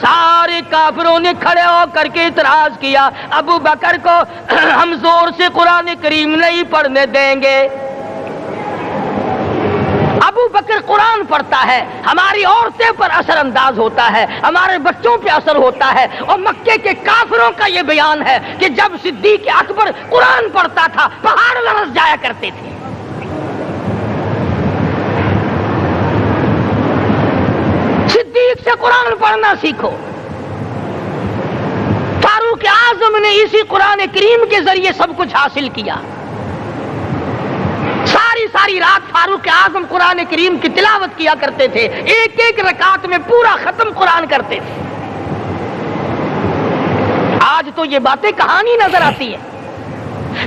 سارے کافروں نے کھڑے ہو کر کے اعتراض کیا، ابو بکر کو ہم زور سے قرآن کریم نہیں پڑھنے دیں گے۔ ابو بکر قرآن پڑھتا ہے، ہماری عورتیں پر اثر انداز ہوتا ہے، ہمارے بچوں پہ اثر ہوتا ہے، اور مکے کے کافروں کا یہ بیان ہے کہ جب صدیق اکبر قرآن پڑھتا تھا پہاڑ لرز جایا کرتے تھے۔ صدیق سے قرآن پڑھنا سیکھو۔ فاروق اعظم نے اسی قرآن کریم کے ذریعے سب کچھ حاصل کیا۔ ساری رات فاروق اعظم قرآن کریم کی تلاوت کیا کرتے تھے، ایک ایک رکعت میں پورا ختم قرآن کرتے تھے۔ آج تو یہ باتیں کہانی نظر آتی ہے۔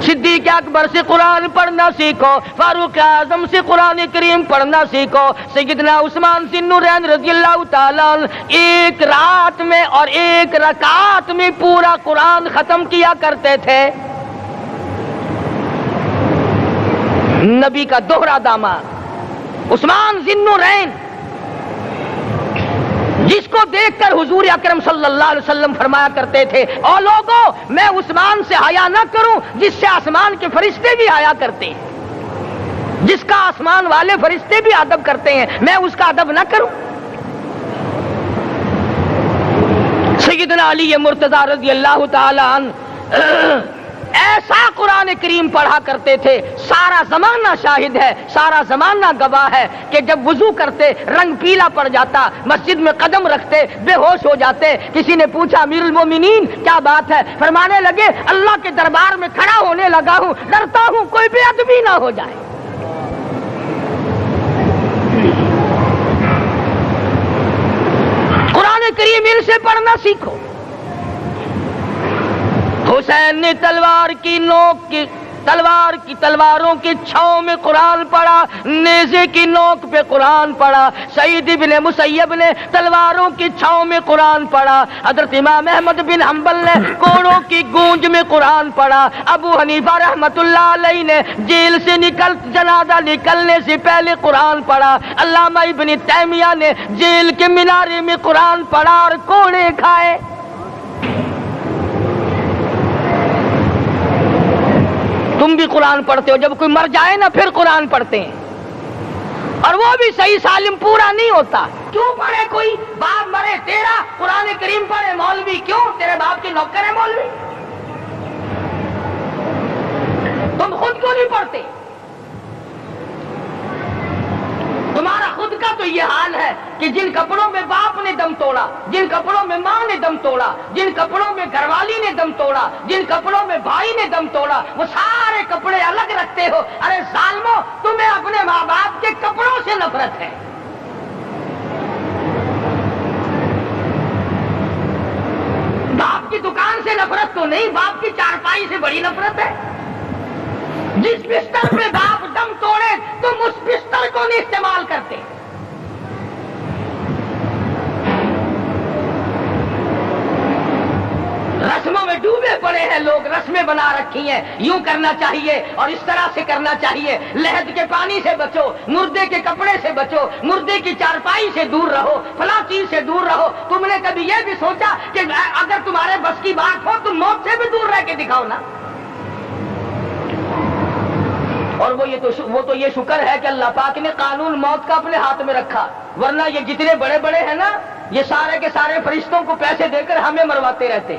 صدیق اکبر سے قرآن پڑھنا سیکھو، فاروق اعظم سے قرآن کریم پڑھنا سیکھو۔ سیدنا عثمان ذی النورین رضی اللہ تعالیٰ ایک رات میں اور ایک رکعت میں پورا قرآن ختم کیا کرتے تھے۔ نبی کا دوہرا داماد عثمان ذی النورین، جس کو دیکھ کر حضور اکرم صلی اللہ علیہ وسلم فرمایا کرتے تھے، او لوگوں میں عثمان سے حیا نہ کروں جس سے آسمان کے فرشتے بھی حیا کرتے ہیں، جس کا آسمان والے فرشتے بھی ادب کرتے ہیں، میں اس کا ادب نہ کروں۔ سیدنا علی مرتضی رضی اللہ تعالی عنہ ایسا قرآن کریم پڑھا کرتے تھے، سارا زمانہ شاہد ہے، سارا زمانہ گواہ ہے کہ جب وضو کرتے رنگ پیلا پڑ جاتا، مسجد میں قدم رکھتے بے ہوش ہو جاتے۔ کسی نے پوچھا امیر المومنین کیا بات ہے؟ فرمانے لگے اللہ کے دربار میں کھڑا ہونے لگا ہوں، ڈرتا ہوں کوئی بے ادبی نہ ہو جائے۔ قرآن کریم ان سے پڑھنا سیکھو۔ حسین نے تلواروں کی چھاؤں میں قرآن پڑھا، نیزے کی نوک پہ قرآن پڑھا۔ سعید بن مسیب نے تلواروں کی چھاؤں میں قرآن پڑھا۔ حضرت امام احمد بن حنبل نے کوڑوں کی گونج میں قرآن پڑھا۔ ابو حنیفہ رحمت اللہ علیہ نے جیل سے جنازہ نکلنے سے پہلے قرآن پڑھا۔ علامہ ابن تیمیہ نے جیل کے مینارے میں قرآن پڑھا اور کوڑے کھائے۔ تم بھی قرآن پڑھتے ہو، جب کوئی مر جائے نا پھر قرآن پڑھتے ہیں، اور وہ بھی صحیح سالم پورا نہیں ہوتا۔ کیوں پڑھے؟ کوئی باپ مرے تیرا قرآن کریم پڑھے مولوی، کیوں؟ تیرے باپ کے نوکر ہے مولوی؟ تم خود کیوں نہیں پڑھتے؟ تمہارا خود کا تو یہ حال ہے کہ جن کپڑوں میں باپ نے دم توڑا، جن کپڑوں میں ماں نے دم توڑا، جن کپڑوں میں گھر والی نے دم توڑا، جن کپڑوں میں بھائی نے دم توڑا، وہ سارے کپڑے الگ رکھتے ہو۔ ارے ظالمو، تمہیں اپنے ماں باپ کے کپڑوں سے نفرت ہے۔ باپ کی دکان سے نفرت تو نہیں، باپ کی چارپائی سے بڑی نفرت ہے۔ جس بستر پہ باپ دم توڑے تم اس بستر کو نہیں استعمال کرتے۔ رسموں میں ڈوبے پڑے ہیں لوگ، رسمیں بنا رکھی ہیں، یوں کرنا چاہیے اور اس طرح سے کرنا چاہیے، لہد کے پانی سے بچو، مردے کے کپڑے سے بچو، مردے کی چارپائی سے دور رہو، فلاں چیز سے دور رہو۔ تم نے کبھی یہ بھی سوچا کہ اگر تمہارے بس کی بات ہو تم موت سے بھی دور رہ کے دکھاؤ نا؟ اور وہ تو یہ شکر ہے کہ اللہ پاک نے قانون موت کا اپنے ہاتھ میں رکھا، ورنہ یہ جتنے بڑے بڑے ہیں نا، یہ سارے کے سارے فرشتوں کو پیسے دے کر ہمیں مرواتے رہتے۔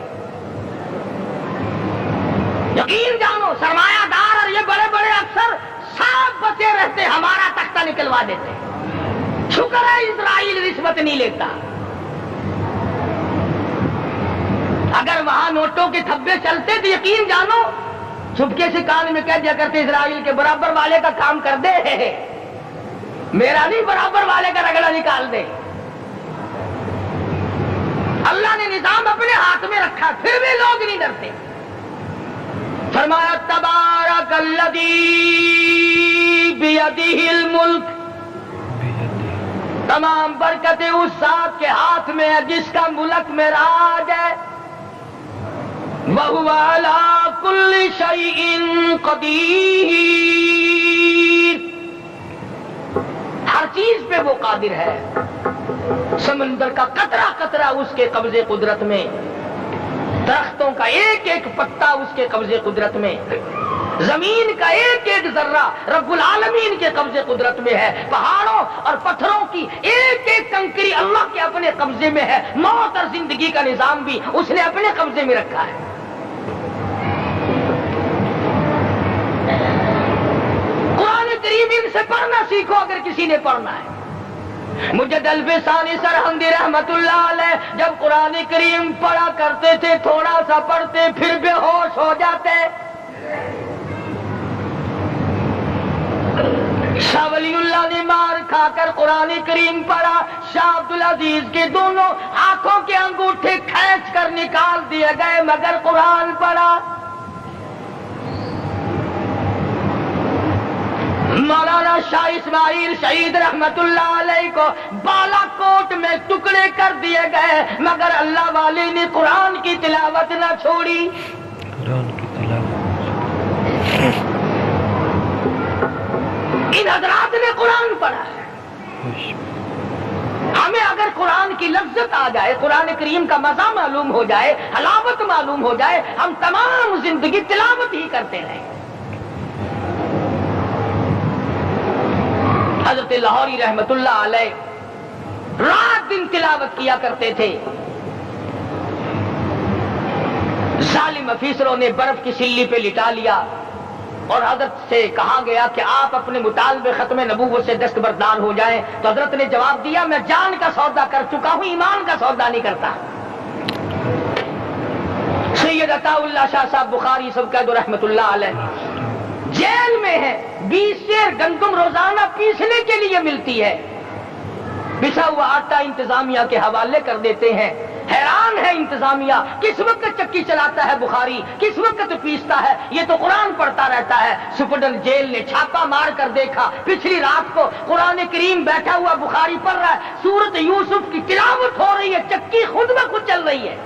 یقین جانو سرمایہ دار اور یہ بڑے بڑے افسر سب بچے رہتے، ہمارا تختہ نکلوا دیتے۔ شکر ہے اسرائیل رشوت نہیں لیتا، اگر وہاں نوٹوں کے تھبے چلتے تو یقین جانو چھپکے سے کان میں کہہ دیا کرتے اسرائیل کے برابر والے کا کام کر دے، میرا نہیں برابر والے کا رگڑا نکال دے۔ اللہ نے نظام اپنے ہاتھ میں رکھا پھر بھی لوگ نہیں ڈرتے۔ فرمایا تبارک الذی بیدہ الملک، تمام برکتیں اس ذات کے ہاتھ میں ہے جس کا ملک میں راج ہے۔ وَهُوَ عَلَىٰ كُلِّ شَيْءٍ قَدِيرٌ، ہر چیز پہ وہ قادر ہے۔ سمندر کا قطرہ قطرہ اس کے قبضے قدرت میں، درختوں کا ایک ایک پتا اس کے قبضے قدرت میں، زمین کا ایک ایک ذرہ رب العالمین کے قبضے قدرت میں ہے، پہاڑوں اور پتھروں کی ایک ایک کنکری اللہ کے اپنے قبضے میں ہے، موت اور زندگی کا نظام بھی اس نے اپنے قبضے میں رکھا ہے۔ قرآن کریم ان سے پڑھنا سیکھو اگر کسی نے پڑھنا ہے۔ مجد الفسانی سرہندی رحمت اللہ علیہ جب قرآن کریم پڑھا کرتے تھے تھوڑا سا پڑھتے پھر بے ہوش ہو جاتے۔ شاہ ولی اللہ نے مار کھا کر قرآن کریم پڑھا، شاہ عبدالعزیز کے دونوں آنکھوں کے انگوٹھے کھینچ کر نکال دیے گئے مگر قرآن پڑھا۔ مولانا شاہ اسماعیل شہید رحمت اللہ علیہ کو بالا کوٹ میں ٹکڑے کر دیے گئے مگر اللہ والے نے قرآن کی تلاوت نہ چھوڑی۔ قرآن کی تلاوت ان حضرات نے قرآن پڑھا ہے۔ ہمیں اگر قرآن کی لذت آ جائے، قرآن کریم کا مزہ معلوم ہو جائے، حلاوت معلوم ہو جائے، ہم تمام زندگی تلاوت ہی کرتے رہیں۔ حضرت لاہوری رحمت اللہ علیہ رات دن تلاوت کیا کرتے تھے۔ ظالم افیسروں نے برف کی سلی پہ لٹا لیا اور حضرت سے کہا گیا کہ آپ اپنے مطالبے ختم نبوت سے دستبردار ہو جائیں، تو حضرت نے جواب دیا میں جان کا سودا کر چکا ہوں، ایمان کا سودا نہیں کرتا۔ سید عطا اللہ شاہ صاحب بخاری سب کا رحمت اللہ علیہ جیل میں ہے، 20 سیر گندم روزانہ پیسنے کے لیے ملتی ہے، پسا ہوا آٹا انتظامیہ کے حوالے کر دیتے ہیں۔ حیران ہے انتظامیہ، کس وقت چکی چلاتا ہے بخاری، کس وقت پیستا ہے، یہ تو قرآن پڑھتا رہتا ہے۔ سپرڈن جیل نے چھاپا مار کر دیکھا، پچھلی رات کو قرآن کریم بیٹھا ہوا بخاری پڑھ رہا ہے، سورت یوسف کی تلاوت ہو رہی ہے، چکی خود بخود چل رہی ہے،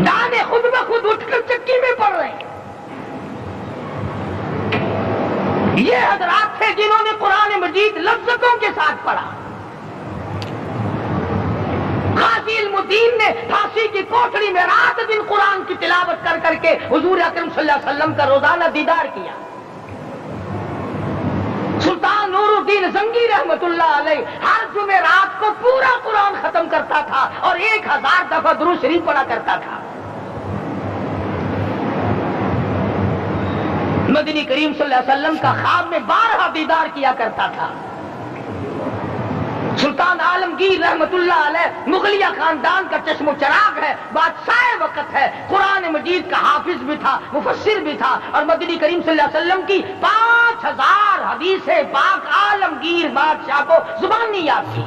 دانے خود بخود اٹھ کر چکی میں پڑھ رہے ہیں۔ یہ حضرات تھے جنہوں نے قرآن مجید لذتوں کے ساتھ پڑھا۔ غازی المدین نے پھانسی کی کوٹڑی میں رات دن قرآن کی تلاوت کر کر کے حضور اکرم صلی اللہ علیہ وسلم کا روزانہ دیدار کیا۔ سلطان نور الدین زنگی رحمت اللہ علیہ ہر جمعرات کو پورا قرآن ختم کرتا تھا اور 1000 دفعہ درود شریف پڑھا کرتا تھا۔ مدنی کریم صلی اللہ علیہ وسلم کا خواب میں 12 دیدار کیا کرتا تھا۔ سلطان عالمگیر رحمت اللہ علیہ مغلیہ خاندان کا چشم و چراغ ہے، بادشاہ وقت ہے، قرآن مجید کا حافظ بھی تھا، مفسر بھی تھا، اور مدنی کریم صلی اللہ علیہ وسلم کی 5000 حدیثیں پاک عالمگیر بادشاہ کو زبانی یاد تھی۔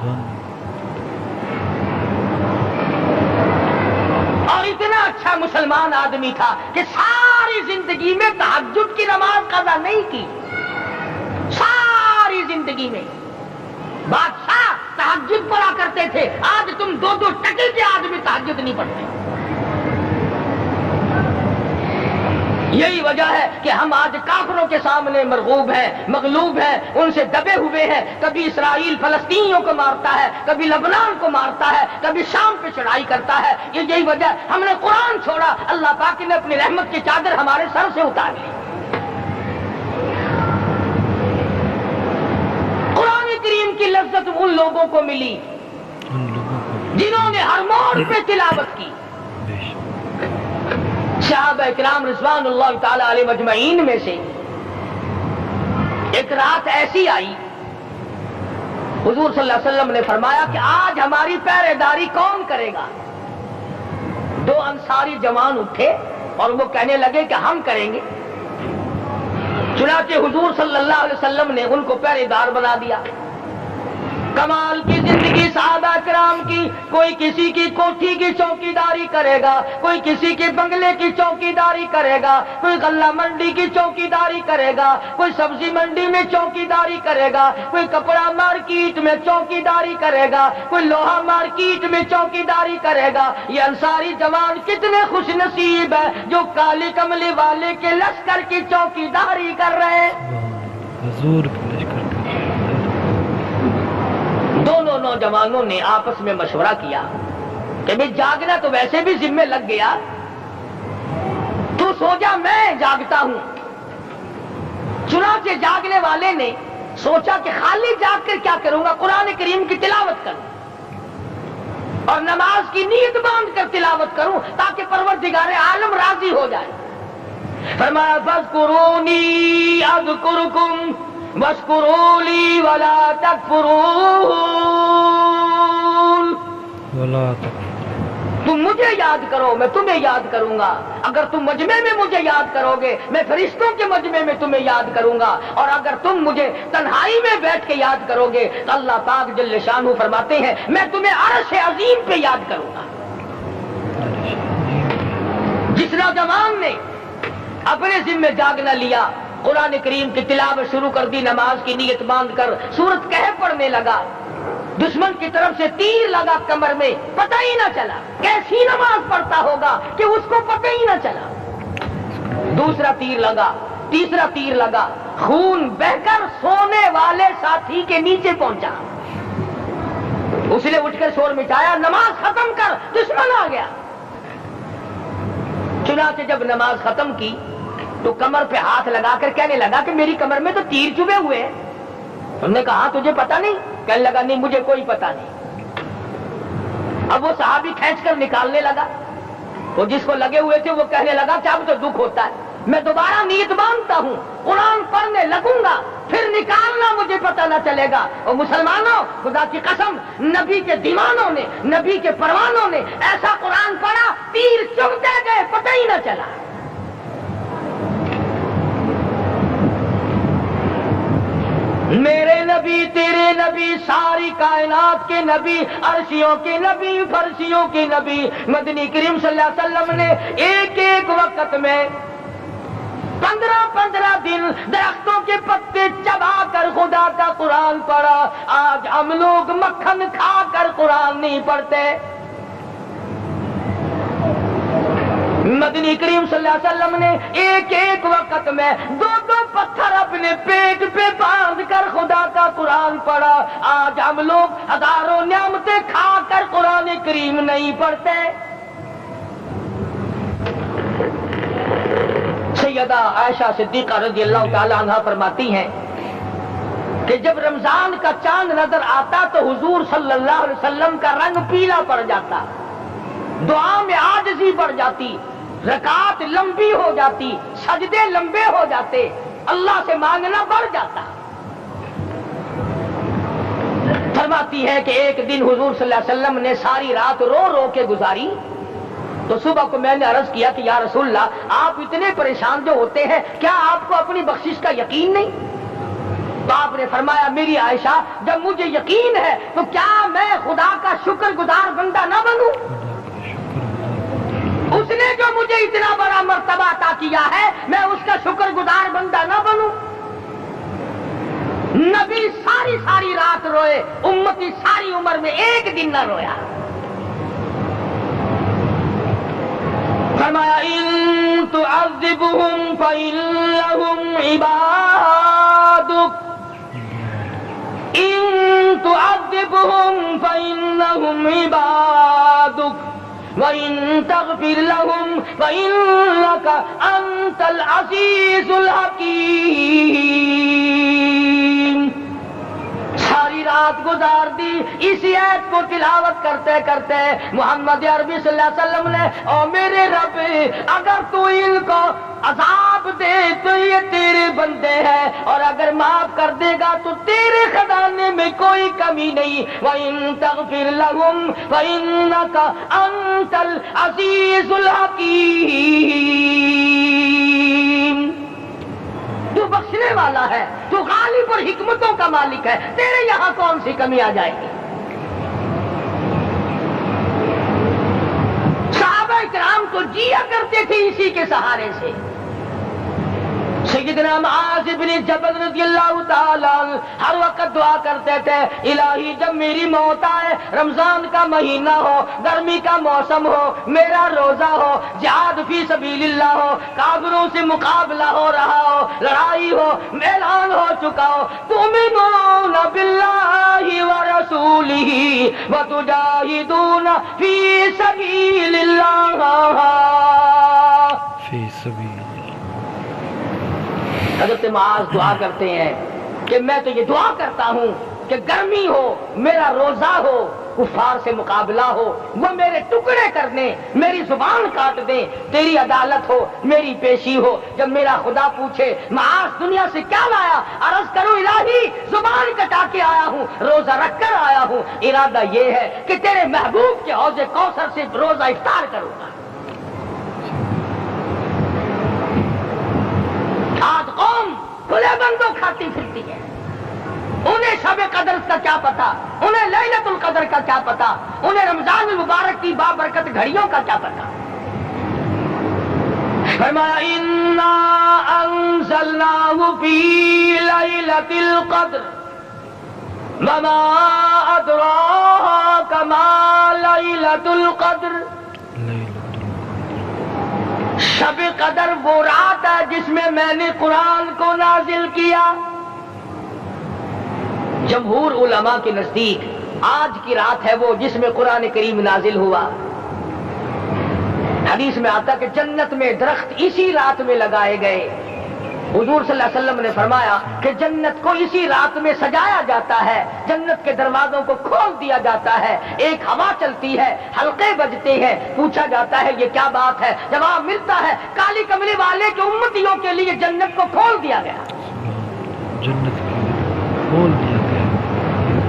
اور اتنا اچھا مسلمان آدمی تھا کہ ساری زندگی میں تہجد کی نماز قضا نہیں کی، ساری زندگی میں۔ بادشاہ تہجد پڑھا کرتے تھے، آج تم 2 ٹکے کے آدمی تہجد نہیں پڑھتے۔ یہی وجہ ہے کہ ہم آج کافروں کے سامنے مرغوب ہیں، مغلوب ہیں، ان سے دبے ہوئے ہیں۔ کبھی اسرائیل فلسطینیوں کو مارتا ہے، کبھی لبنان کو مارتا ہے، کبھی شام پہ چڑھائی کرتا ہے۔ یہی وجہ ہم نے قرآن چھوڑا، اللہ پاک نے اپنی رحمت کی چادر ہمارے سر سے اتار لی۔ قرآن کریم کی لذت ان لوگوں کو ملی جنہوں نے ہر موڑ پہ تلاوت کی۔ صحابہ کرام رضوان اللہ تعالی علیہ مجمعین میں سے ایک رات ایسی آئی، حضور صلی اللہ علیہ وسلم نے فرمایا کہ آج ہماری پہرے داری کون کرے گا؟ 2 انصاری جوان اٹھے اور وہ کہنے لگے کہ ہم کریں گے۔ چنانچہ حضور صلی اللہ علیہ وسلم نے ان کو پہرے دار بنا دیا۔ کمال کی زندگی صحابہ کرام کی، کوئی کسی کی کوٹھی کی چوکیداری کرے گا، کوئی کسی کے بنگلے کی چوکیداری کرے گا، کوئی غلہ منڈی کی چوکیداری کرے گا، کوئی سبزی منڈی میں چوکیداری کرے گا، کوئی کپڑا مارکیٹ میں چوکیداری کرے گا، کوئی لوہا مارکیٹ میں چوکیداری کرے گا۔ یہ انصاری جوان کتنے خوش نصیب ہے جو کالی کملی والے کے لشکر کی چوکیداری کر رہے ہیں۔ حضور کے لشکر نوجوانوں نے آپس میں مشورہ کیا کہ میں جاگنا تو ویسے بھی ذمے لگ گیا، تو سو جا، میں جاگتا ہوں۔ چنانچہ جاگنے والے نے سوچا کہ خالی جاگ کر کیا کروں گا، قرآن کریم کی تلاوت کروں اور نماز کی نیت باندھ کر تلاوت کروں تاکہ پروردگار عالم راضی ہو جائے۔ فرمایا فاذکرونی اذکرکم واشکروا لی ولا تکفرون، تم مجھے یاد کرو میں تمہیں یاد کروں گا، اگر تم مجمع میں مجھے یاد کرو گے میں فرشتوں کے مجمع میں تمہیں یاد کروں گا، اور اگر تم مجھے تنہائی میں بیٹھ کے یاد کرو گے تو اللہ پاک جل شانہ فرماتے ہیں میں تمہیں عرش عظیم پہ یاد کروں گا۔ جس نوجوان نے اپنے ذمہ جاگنا لیا، قرآن کریم کی تلاوت شروع کر دی، نماز کی نیت باندھ کر سورۃ کہف پڑھنے لگا، دشمن کی طرف سے تیر لگا کمر میں، پتہ ہی نہ چلا کیسی نماز پڑھتا ہوگا کہ اس کو پتہ ہی نہ چلا۔ دوسرا تیر لگا، تیسرا تیر لگا، خون بہ کر سونے والے ساتھی کے نیچے پہنچا۔ اس نے اٹھ کر شور مچایا نماز ختم کر، دشمن آ گیا۔ چنانچہ جب نماز ختم کی تو کمر پہ ہاتھ لگا کر کہنے لگا کہ میری کمر میں تو تیر چبھے ہوئے ہیں۔ انہوں نے کہا تجھے پتا نہیں؟ کہنے لگا نہیں مجھے کوئی پتا نہیں۔ اب وہ صحابی کھینچ کر نکالنے لگا، وہ جس کو لگے ہوئے تھے وہ کہنے لگا کہ اب تو دکھ ہوتا ہے، میں دوبارہ نیت باندھتا ہوں، قرآن پڑھنے لگوں گا، پھر نکالنا مجھے پتا نہ چلے گا۔ اور مسلمانوں خدا کی قسم نبی کے دیوانوں نے، نبی کے پروانوں نے ایسا قرآن پڑھا تیر چبھتے گئے پتہ ہی نہ چلا۔ میرے نبی تیرے نبی ساری کائنات کے نبی، عرشیوں کے نبی، فرشیوں کے نبی مدنی کریم صلی اللہ علیہ وسلم نے ایک ایک وقت میں 15 دن درختوں کے پتے چبا کر خدا کا قرآن پڑھا۔ آج ہم لوگ مکھن کھا کر قرآن نہیں پڑھتے۔ مدنی کریم صلی اللہ علیہ وسلم نے ایک ایک وقت میں 2 پتھر اپنے پیٹ پہ باندھ کر خدا کا قرآن پڑھا۔ آج ہم لوگ ہزاروں نعمتیں کھا کر قرآن کریم نہیں پڑھتے۔ سیدہ عائشہ صدیقہ رضی اللہ تعالی عنہا فرماتی ہیں کہ جب رمضان کا چاند نظر آتا تو حضور صلی اللہ علیہ وسلم کا رنگ پیلا پڑ جاتا، دعا میں عاجزی بڑھ جاتی، رکعت لمبی ہو جاتی، سجدے لمبے ہو جاتے، اللہ سے مانگنا بڑھ جاتا۔ فرماتی ہے کہ ایک دن حضور صلی اللہ علیہ وسلم نے ساری رات رو رو کے گزاری، تو صبح کو میں نے عرض کیا کہ یا رسول اللہ آپ اتنے پریشان جو ہوتے ہیں کیا آپ کو اپنی بخشش کا یقین نہیں؟ تو آپ نے فرمایا میری عائشہ جب مجھے یقین ہے تو کیا میں خدا کا شکر گزار بندہ نہ بنوں؟ اس نے جو مجھے اتنا بڑا مرتبہ عطا کیا ہے میں اس کا شکر گزار بندہ نہ بنوں؟ نبی ساری رات روئے، امتی ساری عمر میں ایک دن نہ رویا۔ فرمایا ان تعذبهم فإنهم عبادك، ان تعذبهم فإنهم عبادك وَإِن تَغْفِرْ لَهُمْ فَإِنَّكَ أَنْتَ الْعَزِيزُ الْحَكِيمُ۔ ساری رات گزار دی اسی آیت کو تلاوت کرتے کرتے محمد عربی صلی اللہ علیہ وسلم نے او میرے رب اگر تو ان کو عذاب دے تو یہ تیرے بندے ہیں، اور اگر معاف کر دے گا تو تیرے خزانے میں کوئی کمی نہیں۔ وَإِن تَغْفِرْ لَهُمْ فَإِنَّكَ أَنْتَ الْعَزِيزُ الْحَكِيمُ۔ تو بخشنے والا ہے، تو غالب اور حکمتوں کا مالک ہے، تیرے یہاں کون سی کمی آ جائے گی؟ صحابہ کرام تو جیا کرتے تھے اسی کے سہارے سے۔ سیدنا معاذ بن جبل رضی اللہ تعالیٰ عنہ ہر وقت دعا کرتے تھے، الہی جب میری موت آئے، رمضان کا مہینہ ہو، گرمی کا موسم ہو، میرا روزہ ہو، جہاد فی سبیل اللہ ہو، کافروں سے مقابلہ ہو رہا ہو، لڑائی ہو، اعلان ہو چکا ہو، تؤمنون باللہ ورسولہ وتجاہدون فی سبیل اللہ، فی سبیل حضرت معاذ دعا کرتے ہیں کہ میں تو یہ دعا کرتا ہوں کہ گرمی ہو، میرا روزہ ہو، کفار سے مقابلہ ہو، وہ میرے ٹکڑے کر دیں، میری زبان کاٹ دیں، تیری عدالت ہو، میری پیشی ہو، جب میرا خدا پوچھے معاذ دنیا سے کیا لایا، عرض کروں الہی زبان کٹا کے آیا ہوں، روزہ رکھ کر آیا ہوں، ارادہ یہ ہے کہ تیرے محبوب کے حوض کوثر سے روزہ افطار کروں گا۔ آج قوم کھلے بندوں کھاتی پھرتی ہے، انہیں شب قدر کا کیا پتا، انہیں لیلۃ القدر کا کیا پتا، انہیں رمضان المبارک کی بابرکت گھڑیوں کا کیا پتا۔ فرمایا انا انزلناہ فی لیلۃ القدر وما ادراک ما لیلۃ القدر۔ شب قدر وہ رات ہے جس میں نے قرآن کو نازل کیا۔ جمہور علماء کے نزدیک آج کی رات ہے وہ جس میں قرآن کریم نازل ہوا۔ حدیث میں آتا کہ جنت میں درخت اسی رات میں لگائے گئے۔ حضور صلی اللہ علیہ وسلم نے فرمایا کہ جنت کو اسی رات میں سجایا جاتا ہے، جنت کے دروازوں کو کھول دیا جاتا ہے، ایک ہوا چلتی ہے، حلقے بجتے ہیں، پوچھا جاتا ہے یہ کیا بات ہے، جواب ملتا ہے کالی کملی والے کے امتیوں کے لیے جنت کو کھول دیا گیا۔ جنت کھول دیا گیا۔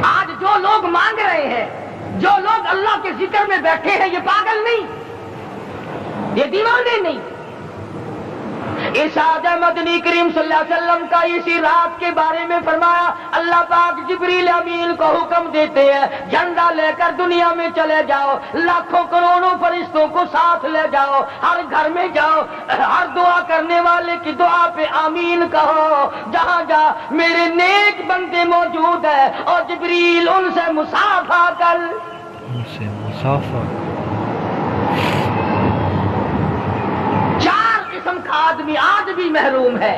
آج جو لوگ مانگ رہے ہیں، جو لوگ اللہ کے ذکر میں بیٹھے ہیں، یہ پاگل نہیں، یہ دیوانے نہیں۔ ارشاد مدنی کریم صلی اللہ علیہ وسلم کا اسی رات کے بارے میں فرمایا، اللہ پاک جبریل امین کو حکم دیتے ہیں جھنڈا لے کر دنیا میں چلے جاؤ، لاکھوں کروڑوں فرشتوں کو ساتھ لے جاؤ، ہر گھر میں جاؤ، ہر دعا کرنے والے کی دعا پہ آمین کہو، جہاں جا میرے نیک بندے موجود ہیں، اور جبریل ان سے مصافحہ کر، ان سے مصافحہ۔ قسم کا آدمی آج بھی محروم ہے،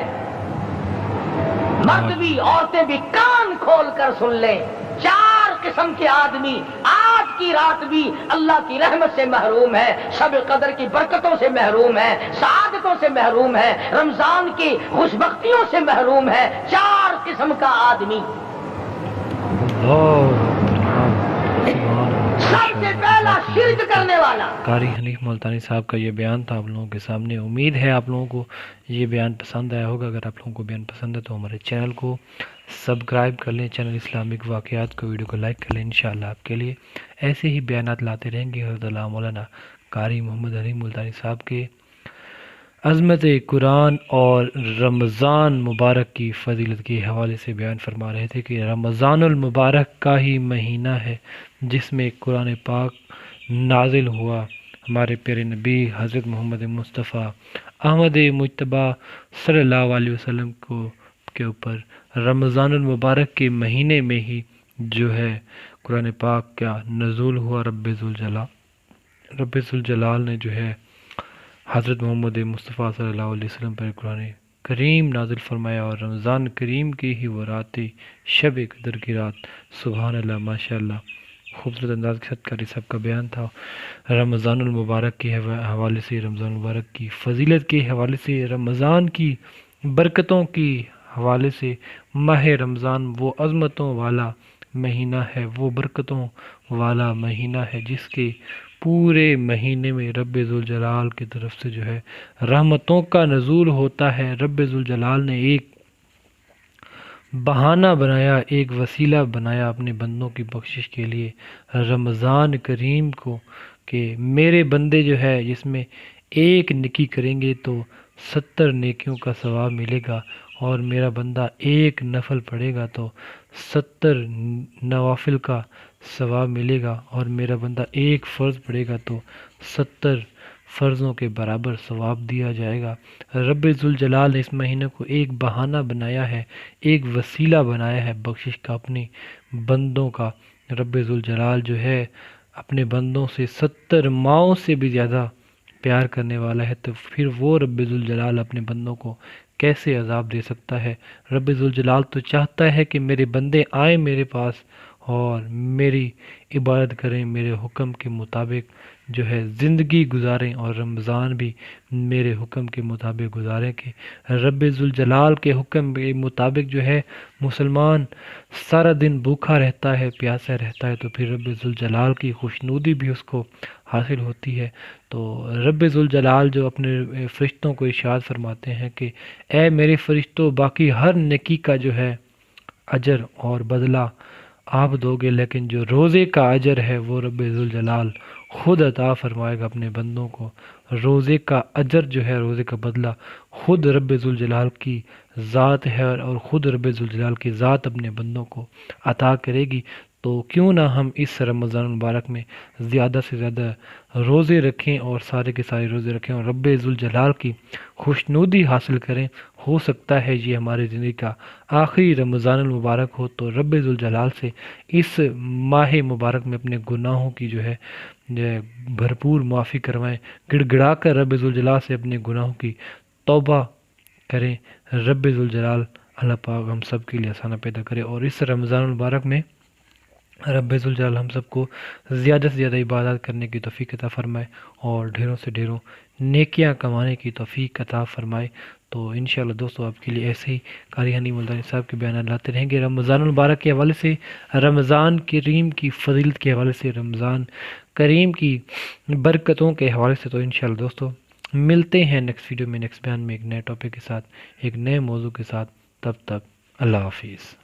مرد بھی عورتیں بھی کان کھول کر سن لیں، 4 قسم کے آدمی آج کی رات بھی اللہ کی رحمت سے محروم ہے، شب قدر کی برکتوں سے محروم ہے، سعادتوں سے محروم ہے، رمضان کی خوشبختیوں سے محروم ہے، 4 قسم کا آدمی۔ سب سے پہلا شرک کرنے والا۔ قاری حنیف ملتانی صاحب کا یہ بیان تھا آپ لوگوں کے سامنے۔ امید ہے آپ لوگوں کو یہ بیان پسند آیا ہوگا۔ اگر آپ لوگوں کو بیان پسند ہے تو ہمارے چینل کو سبسکرائب کر لیں، چینل اسلامک واقعات کو ویڈیو کو لائک کر لیں۔ انشاءاللہ آپ کے لیے ایسے ہی بیانات لاتے رہیں گے۔ حضرت علامہ مولانا قاری محمد حنیف ملتانی صاحب کے عظمت قرآن اور رمضان مبارک کی فضیلت کے حوالے سے بیان فرما رہے تھے کہ رمضان المبارک کا ہی مہینہ ہے جس میں قرآن پاک نازل ہوا۔ ہمارے پیارے نبی حضرت محمد مصطفیٰ احمد مجتبیٰ صلی اللہ علیہ وسلم کے اوپر رمضان المبارک کے مہینے میں ہی جو ہے قرآن پاک کا نزول ہوا۔ رب ذوالجلال نے جو ہے حضرت محمد مصطفیٰ صلی اللہ علیہ وسلم پر قرآن کریم نازل فرمایا، اور رمضان کریم کی ہی وہ رات شب قدر کی رات۔ سبحان اللہ، ماشاء اللہ، خوبصورت انداز کے ساتھ قاری صاحب کا بیان تھا۔ رمضان المبارک کے حوالے سے، رمضان المبارک کی فضیلت کے حوالے سے، رمضان کی برکتوں کی حوالے سے۔ ماہ رمضان وہ عظمتوں والا مہینہ ہے، وہ برکتوں والا مہینہ ہے جس کے پورے مہینے میں رب ذوالجلال کی طرف سے جو ہے رحمتوں کا نزول ہوتا ہے۔ رب ذوالجلال نے ایک بہانہ بنایا، ایک وسیلہ بنایا اپنے بندوں کی بخشش کے لیے رمضان کریم کو، کہ میرے بندے جو ہے جس میں ایک نیکی کریں گے تو 70 نیکیوں کا ثواب ملے گا، اور میرا بندہ ایک نفل پڑھے گا تو 70 نوافل کا ثواب ملے گا، اور میرا بندہ ایک فرض پڑھے گا تو 70 فرضوں کے برابر ثواب دیا جائے گا۔ رب ذوالجلال نے اس مہینے کو ایک بہانہ بنایا ہے، ایک وسیلہ بنایا ہے بخشش کا اپنے بندوں کا۔ رب ذوالجلال جو ہے اپنے بندوں سے 70 ماؤں سے بھی زیادہ پیار کرنے والا ہے، تو پھر وہ رب ذوالجلال اپنے بندوں کو کیسے عذاب دے سکتا ہے؟ رب ذوالجلال تو چاہتا ہے کہ میرے بندے آئیں میرے پاس اور میری عبادت کریں، میرے حکم کے مطابق جو ہے زندگی گزاریں، اور رمضان بھی میرے حکم کے مطابق گزاریں کہ رب ذوالجلال کے حکم کے مطابق جو ہے مسلمان سارا دن بھوکا رہتا ہے، پیاسا رہتا ہے، تو پھر رب ذوالجلال کی خوشنودی بھی اس کو حاصل ہوتی ہے۔ تو رب ذوالجلال جو اپنے فرشتوں کو ارشاد فرماتے ہیں کہ اے میرے فرشتوں، باقی ہر نیکی کا جو ہے اجر اور بدلہ آپ دو گے، لیکن جو روزے کا اجر ہے وہ رب ذوالجلال خود عطا فرمائے گا اپنے بندوں کو۔ روزے کا اجر جو ہے، روزے کا بدلہ خود رب ذوالجلال کی ذات ہے، اور خود رب ذوالجلال کی ذات اپنے بندوں کو عطا کرے گی۔ تو کیوں نہ ہم اس رمضان المبارک میں زیادہ سے زیادہ روزے رکھیں اور سارے کے سارے روزے رکھیں اور رب ذوالجلال کی خوشنودی حاصل کریں۔ ہو سکتا ہے یہ ہماری زندگی کا آخری رمضان المبارک ہو، تو رب ذوالجلال سے اس ماہ مبارک میں اپنے گناہوں کی جو ہے بھرپور معافی کروائیں، گڑ گڑا کر رب ذوالجلال سے اپنے گناہوں کی توبہ کریں۔ رب ذوالجلال اللہ پاک ہم سب کے لیے آسانہ پیدا کرے، اور اس رمضان المبارک میں رب ذوالجلال ہم سب کو زیادہ سے زیادہ عبادات کرنے کی توفیق عطا فرمائے، اور ڈھیروں سے ڈھیروں نیکیاں کمانے کی توفیق عطا فرمائے۔ تو انشاءاللہ دوستو آپ کے لیے ایسے ہی قاری حنیف ملتانی صاحب کے بیانات لاتے رہیں گے رمضان المبارک کے حوالے سے، رمضان کریم کی فضیلت کے حوالے سے، رمضان کریم کی برکتوں کے حوالے سے۔ تو انشاءاللہ دوستو ملتے ہیں نیکسٹ ویڈیو میں، نیکسٹ بیان میں ایک نئے ٹاپک کے ساتھ، ایک نئے موضوع کے ساتھ۔ تب تک اللہ حافظ۔